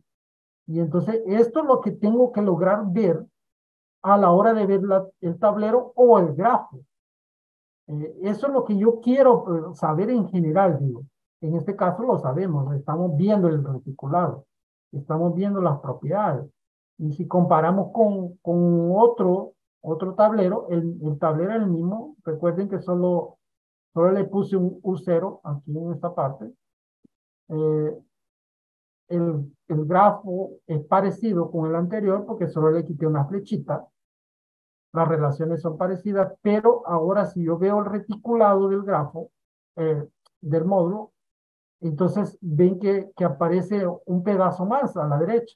Y entonces, esto es lo que tengo que lograr ver a la hora de ver el tablero o el grafo. Eso es lo que yo quiero saber en general, digo. En este caso lo sabemos, estamos viendo el reticulado, estamos viendo las propiedades. Y si comparamos con otro tablero, el tablero es el mismo. Recuerden que solo le puse un U0 aquí en esta parte. Eh, el grafo es parecido con el anterior porque solo le quité una flechita. Las relaciones son parecidas, pero ahora si yo veo el reticulado del grafo, del módulo, entonces ven que aparece un pedazo más a la derecha,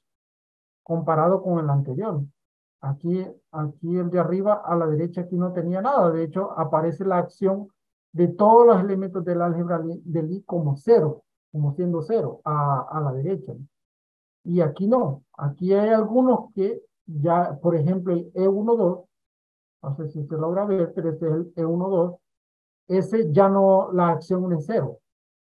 comparado con el anterior. Aquí el de arriba a la derecha aquí no tenía nada. De hecho, aparece la acción de todos los elementos del álgebra de Lie como cero, como siendo cero a la derecha. Y aquí no. Aquí hay algunos que ya, por ejemplo, el E12, no sé si se logra ver, pero este es el E12. Ese ya no, la acción es cero.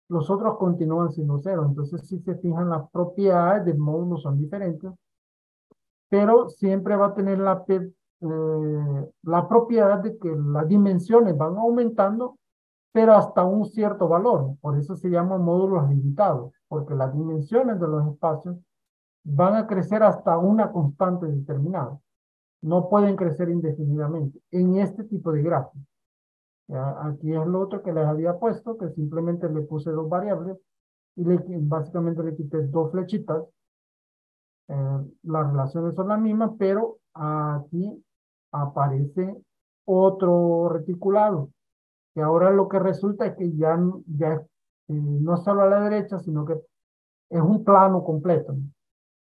Los otros continúan siendo cero. Entonces, si se fijan, las propiedades del módulo son diferentes, pero siempre va a tener la propiedad de que las dimensiones van aumentando, pero hasta un cierto valor. Por eso se llaman módulos limitados, porque las dimensiones de los espacios van a crecer hasta una constante determinada. No pueden crecer indefinidamente en este tipo de gráficos. Aquí es lo otro que les había puesto, que simplemente le puse 2 variables y básicamente le quité 2 flechitas. Las relaciones son las mismas, pero aquí aparece otro reticulado, que ahora lo que resulta es que ya no solo a la derecha, sino que es un plano completo, ¿no?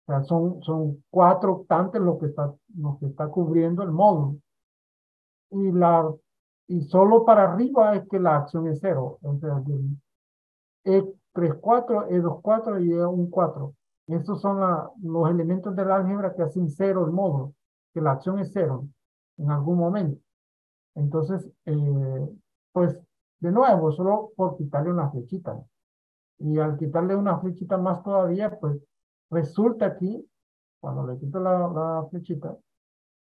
O sea, son 4 octantes lo que está cubriendo el módulo. Y, y solo para arriba es que la acción es cero. O sea, E34, E24 y E14. Esos son los elementos del álgebra que hacen cero el módulo. que la acción es cero en algún momento. Entonces, pues, de nuevo, solo por quitarle una flechita, ¿no? Y al quitarle una flechita más todavía, pues, resulta aquí, cuando le quito la flechita,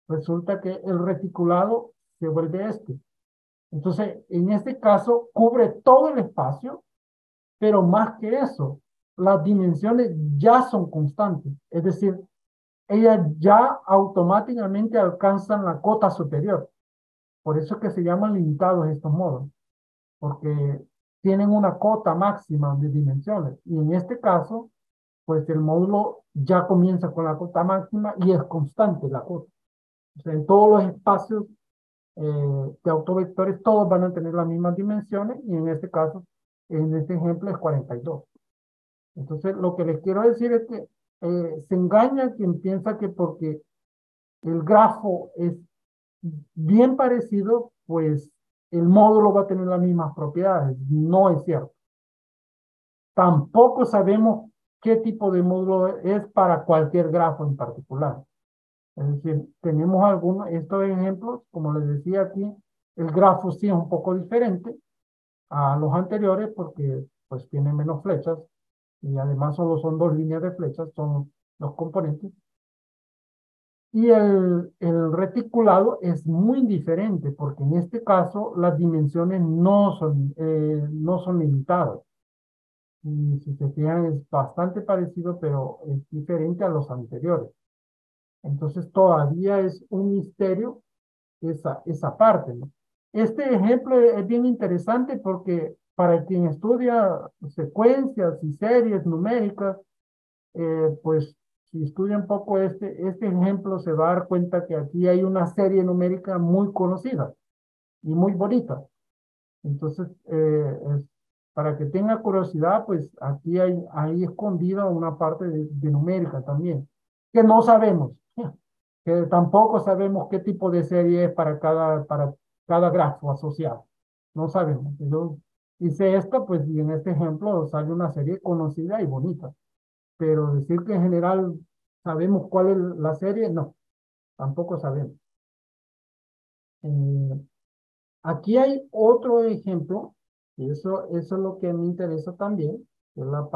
resulta que el reticulado se vuelve este. Entonces, en este caso, cubre todo el espacio, pero más que eso, las dimensiones ya son constantes. Es decir, ellas ya automáticamente alcanzan la cota superior. Por eso es que se llaman limitados estos modos, porque tienen una cota máxima de dimensiones. Y en este caso, pues el módulo ya comienza con la cota máxima y es constante la cota. O sea, en todos los espacios de autovectores, todos van a tener las mismas dimensiones y en este caso, en este ejemplo es 42. Entonces, lo que les quiero decir es que se engaña quien piensa que porque el grafo es bien parecido, pues el módulo va a tener las mismas propiedades. No es cierto. Tampoco sabemos qué tipo de módulo es para cualquier grafo en particular. Es decir, tenemos algunos, estos ejemplos, como les decía aquí, el grafo sí es un poco diferente a los anteriores porque pues tiene menos flechas y además solo son dos líneas de flechas, son los componentes. Y el reticulado es muy diferente porque en este caso las dimensiones no son limitadas. Y si se fijan es bastante parecido, pero es diferente a los anteriores. Entonces todavía es un misterio esa parte, ¿no? Este ejemplo es bien interesante porque para quien estudia secuencias y series numéricas, pues si estudia un poco este ejemplo se va a dar cuenta que aquí hay una serie numérica muy conocida y muy bonita. Entonces, para que tenga curiosidad, pues aquí hay escondida una parte de numérica también, que no sabemos, que tampoco sabemos qué tipo de serie es para cada grafo asociado. No sabemos. Yo hice esto, pues, y en este ejemplo sale una serie conocida y bonita. Pero decir que en general sabemos cuál es la serie, no, tampoco sabemos. Eh, Aquí hay otro ejemplo, y eso es lo que me interesa también, que es la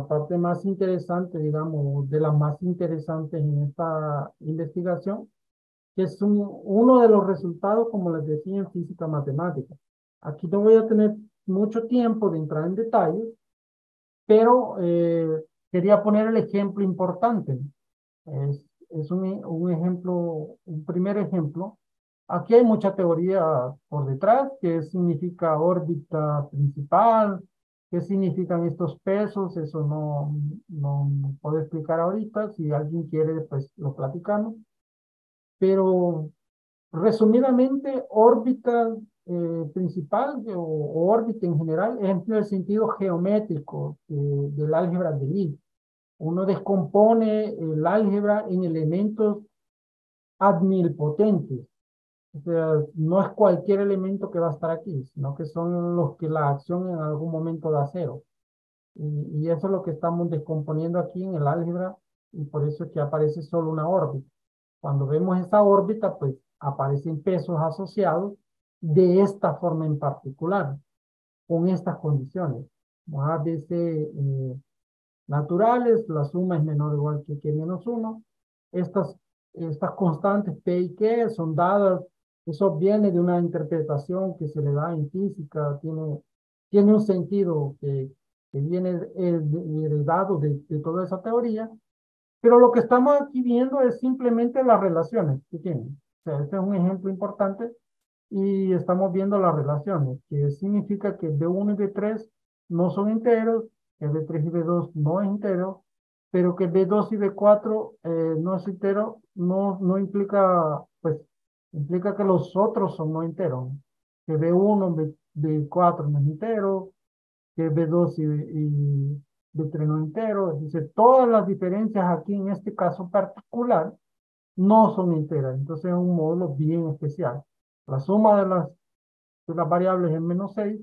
parte más interesante, digamos, de las más interesantes en esta investigación, que es uno de los resultados, como les decía, en física matemática. Aquí no voy a tener mucho tiempo de entrar en detalles, pero quería poner el ejemplo importante. Es un ejemplo, un primer ejemplo. Aquí hay mucha teoría por detrás, qué significa órbita principal, qué significan estos pesos, eso no puedo explicar ahorita, si alguien quiere, pues lo platicamos. Pero resumidamente, órbita principal o órbita en general es en el sentido geométrico del álgebra de Lie. Uno descompone el álgebra en elementos adnilpotentes. O sea, no es cualquier elemento que va a estar aquí, sino que son los que la acción en algún momento da cero. Y eso es lo que estamos descomponiendo aquí en el álgebra y por eso es que aparece solo una órbita. Cuando vemos esa órbita, pues aparecen pesos asociados de esta forma en particular, con estas condiciones. A veces naturales, la suma es menor o igual que menos uno. Estas, estas constantes P y Q son dadas, eso viene de una interpretación que se le da en física, tiene un sentido que viene heredado de toda esa teoría, pero lo que estamos aquí viendo es simplemente las relaciones que tienen. O sea, este es un ejemplo importante y estamos viendo las relaciones, que significa que B1 y B3 no son enteros, que B3 y B2 no es entero, pero que B2 y B4 no es entero, no implica, pues, implica que los otros son no enteros, que B1, B4 no es entero, que B2 y B3 no es entero, dice, todas las diferencias aquí en este caso particular no son enteras, entonces es un módulo bien especial. La suma de las variables es menos 6.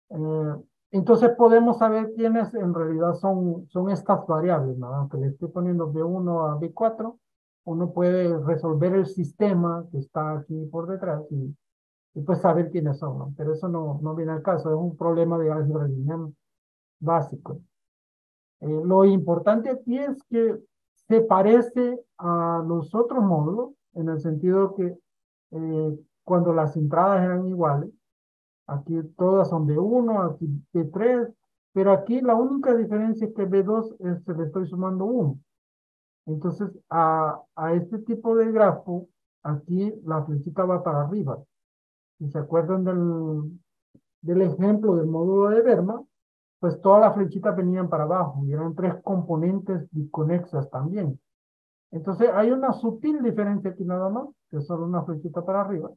Eh, entonces podemos saber quiénes en realidad son estas variables, ¿no? Aunque le estoy poniendo B1 a B4, uno puede resolver el sistema que está aquí por detrás y pues saber quiénes son, ¿no? Pero eso no viene al caso, es un problema de álgebra lineal básico. Lo importante aquí es que se parece a los otros módulos, en el sentido que cuando las entradas eran iguales, aquí todas son de 1, aquí de 3, pero aquí la única diferencia es que B2 se le estoy sumando 1. Entonces, a este tipo de grafo, aquí la flechita va para arriba. Si se acuerdan del ejemplo del módulo de Verma, pues todas las flechitas venían para abajo y eran 3 componentes conexas también. Entonces, hay una sutil diferencia aquí nada más, que es solo una flechita para arriba.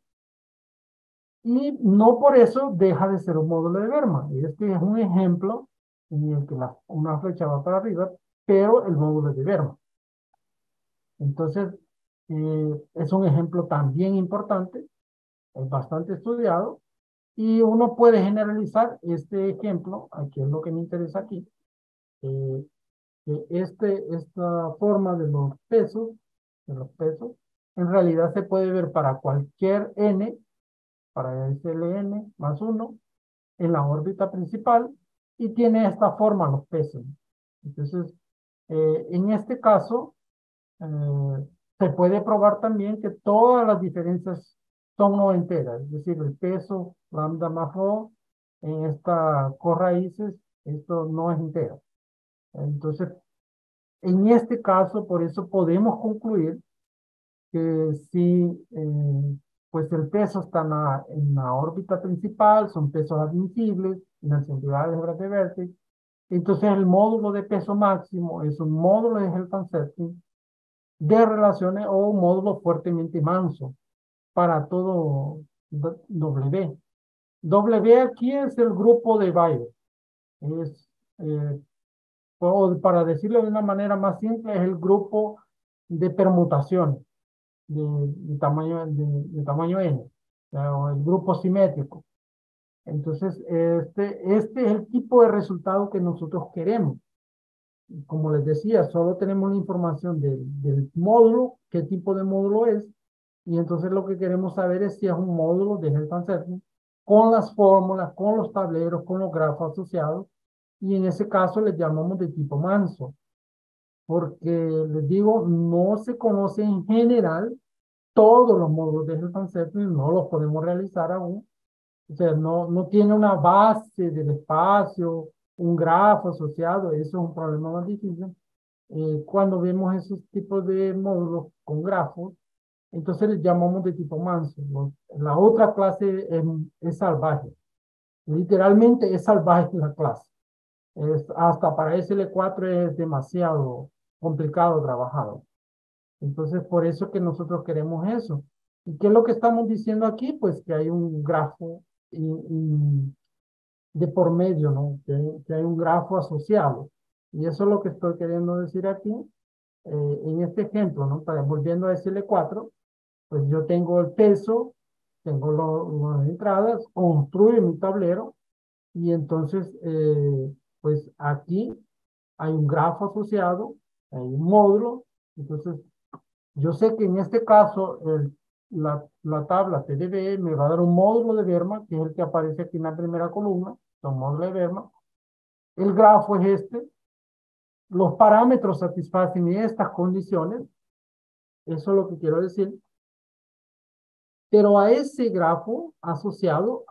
Y no por eso deja de ser un módulo de Verma. Este es un ejemplo en el que una flecha va para arriba, pero el módulo es de Verma. Entonces, es un ejemplo también importante, es bastante estudiado, y uno puede generalizar este ejemplo, aquí es lo que me interesa aquí, que esta forma de los pesos, en realidad se puede ver para cualquier n, para SLN más 1, en la órbita principal, y tiene esta forma los pesos. Entonces, en este caso, se puede probar también que todas las diferencias son no enteras, es decir, el peso lambda más rho en esta corraíces, esto no es entero. Entonces, en este caso, por eso podemos concluir que si pues el peso está en la órbita principal, son pesos admisibles en el sentido de álgebra de vértice, entonces el módulo de peso máximo es un módulo de Helfand-Setting de relaciones o un módulo fuertemente manso para todo W. W aquí es el grupo de Bayer. Es, o para decirlo de una manera más simple, es el grupo de permutaciones de tamaño n, o el grupo simétrico. Entonces, este es el tipo de resultado que nosotros queremos. Como les decía, solo tenemos la información del módulo, qué tipo de módulo es, y entonces lo que queremos saber es si es un módulo de Helfand-Setting con las fórmulas, con los tableros, con los grafos asociados, y en ese caso les llamamos de tipo manso, porque les digo, no se conoce en general todos los módulos de Helfand-Setting, no los podemos realizar aún, o sea, no tiene una base del espacio, un grafo asociado, eso es un problema más difícil. Cuando vemos esos tipos de módulos con grafos, entonces les llamamos de tipo manso. La otra clase es salvaje. Literalmente es salvaje la clase. Hasta para SL4 es demasiado complicado trabajar. Entonces, por eso que nosotros queremos eso. ¿Y qué es lo que estamos diciendo aquí? Pues que hay un grafo de por medio, ¿no? Que hay un grafo asociado. Y eso es lo que estoy queriendo decir aquí. En este ejemplo, ¿no? Volviendo a SL4, pues yo tengo el peso, tengo las entradas, construyo mi tablero y entonces, pues aquí hay un grafo asociado, hay un módulo, entonces yo sé que en este caso la tabla TDB me va a dar un módulo de Verma, que es el que aparece aquí en la primera columna, un módulo de Verma. El grafo es este, los parámetros satisfacen estas condiciones, eso es lo que quiero decir. Pero a ese grafo asociado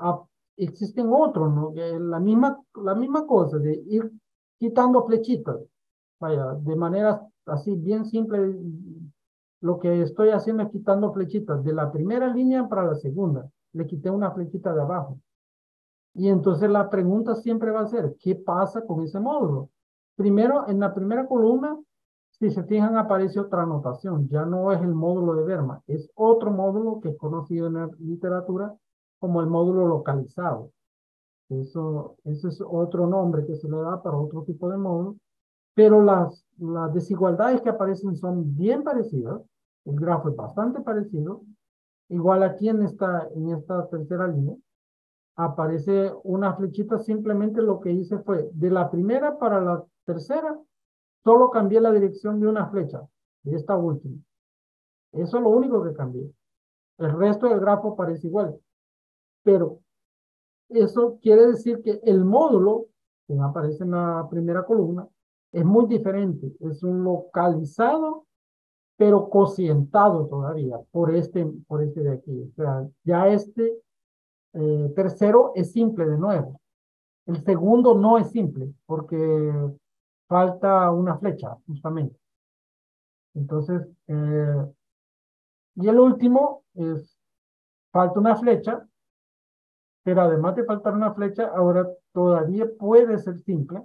existen otros, ¿no? La misma cosa de ir quitando flechitas. Vaya, de manera así bien simple, lo que estoy haciendo es quitando flechitas de la primera línea para la segunda. Le quité una flechita de abajo. Y entonces la pregunta siempre va a ser, ¿qué pasa con ese módulo? Primero, en la primera columna, si se fijan, aparece otra anotación. Ya no es el módulo de Verma, es otro módulo que es conocido en la literatura como el módulo localizado. Eso es otro nombre que se le da para otro tipo de módulo. Pero las desigualdades que aparecen son bien parecidas. El grafo es bastante parecido. Igual aquí en esta tercera línea aparece una flechita, simplemente lo que hice fue, de la primera para la tercera, solo cambié la dirección de una flecha, de esta última. Eso es lo único que cambió. El resto del grafo parece igual. Pero eso quiere decir que el módulo, que aparece en la primera columna, es muy diferente. Es un localizado, pero cocientado todavía por este de aquí. O sea, ya este tercero es simple de nuevo. El segundo no es simple porque falta una flecha, justamente. Entonces, y el último es, falta una flecha, pero además de faltar una flecha, ahora todavía puede ser simple,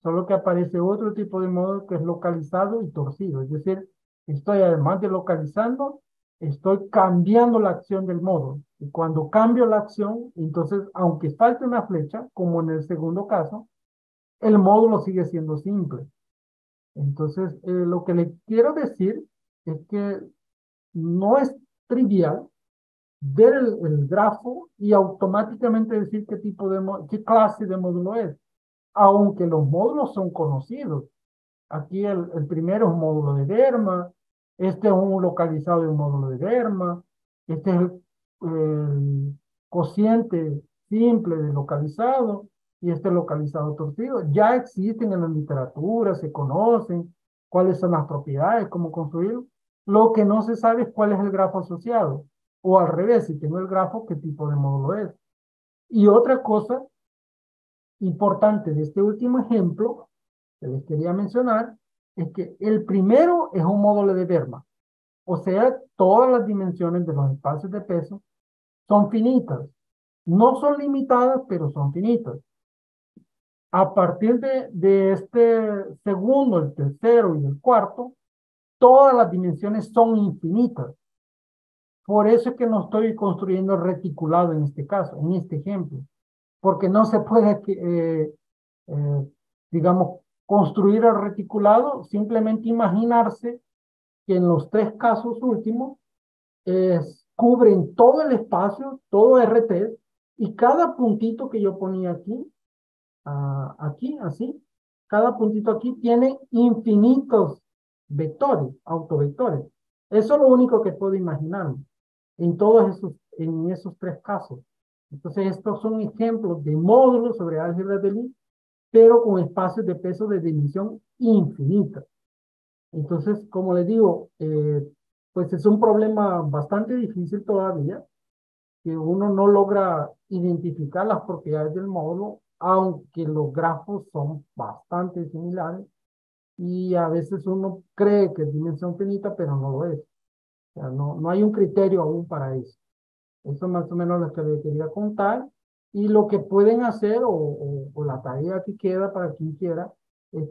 solo que aparece otro tipo de módulo que es localizado y torcido. Es decir, estoy además de localizando, estoy cambiando la acción del módulo. Y cuando cambio la acción, entonces, aunque falte una flecha, como en el segundo caso, el módulo sigue siendo simple. Entonces, lo que le quiero decir es que no es trivial ver el grafo y automáticamente decir qué tipo de qué clase de módulo es, aunque los módulos son conocidos. Aquí el primero es un módulo de Derma, este es un localizado de un módulo de Derma, este es el cociente simple de localizado y este localizado torcido. Ya existen en la literatura, se conocen cuáles son las propiedades, cómo construirlo. Lo que no se sabe es cuál es el grafo asociado. O al revés, si tengo el grafo, qué tipo de módulo es. Y otra cosa importante de este último ejemplo que les quería mencionar es que el primero es un módulo de Berman. O sea, todas las dimensiones de los espacios de peso son finitas. No son limitadas, pero son finitas. A partir de este segundo, el tercero y el cuarto, todas las dimensiones son infinitas. Por eso es que no estoy construyendo reticulado en este caso, en este ejemplo, porque no se puede, digamos, construir el reticulado, simplemente imaginarse que en los tres casos últimos cubren todo el espacio, todo RT, y cada puntito que yo ponía aquí, aquí, así, cada puntito aquí tiene infinitos vectores, autovectores. Eso es lo único que puedo imaginar en esos tres casos. Entonces, estos son ejemplos de módulos sobre álgebra de Lie, pero con espacios de peso de dimensión infinita. Entonces, como les digo, pues es un problema bastante difícil todavía, que uno no logra identificar las propiedades del módulo, aunque los grafos son bastante similares, y a veces uno cree que es dimensión finita, pero no lo es. O sea, no hay un criterio aún para eso. Eso más o menos lo que les quería contar. Y lo que pueden hacer, o la tarea que queda para quien quiera,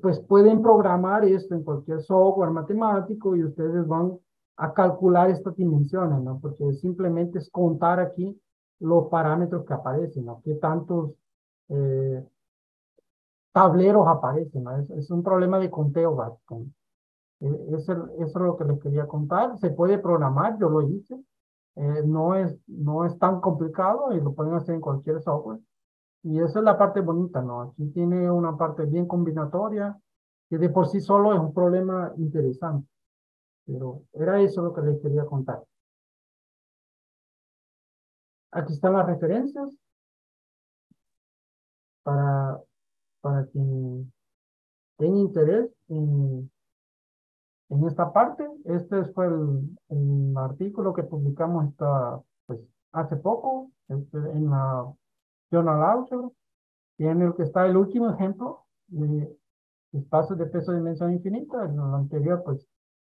pues pueden programar esto en cualquier software matemático y ustedes van a calcular estas dimensiones, ¿no? Porque simplemente es contar aquí los parámetros que aparecen, ¿no? Qué tantos tableros aparecen, ¿no? Es un problema de conteo básico. Eso es lo que les quería contar. Se puede programar, yo lo hice. No es tan complicado y lo pueden hacer en cualquier software. Y esa es la parte bonita, ¿no? Aquí tiene una parte bien combinatoria, que de por sí solo es un problema interesante. Pero era eso lo que les quería contar. Aquí están las referencias para, para quien tenga interés en esta parte. Este fue el artículo que publicamos pues, hace poco en la Journal Algebra, y en el que está el último ejemplo de espacios de peso de dimensión infinita. En lo anterior, pues,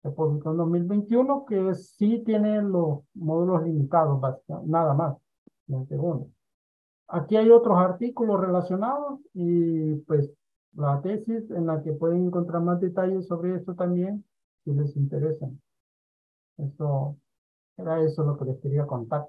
se publicó en 2021, que sí tiene los módulos limitados, nada más, en el segundo. Aquí hay otros artículos relacionados y pues la tesis en la que pueden encontrar más detalles sobre esto también, si les interesa. Eso era eso lo que les quería contar.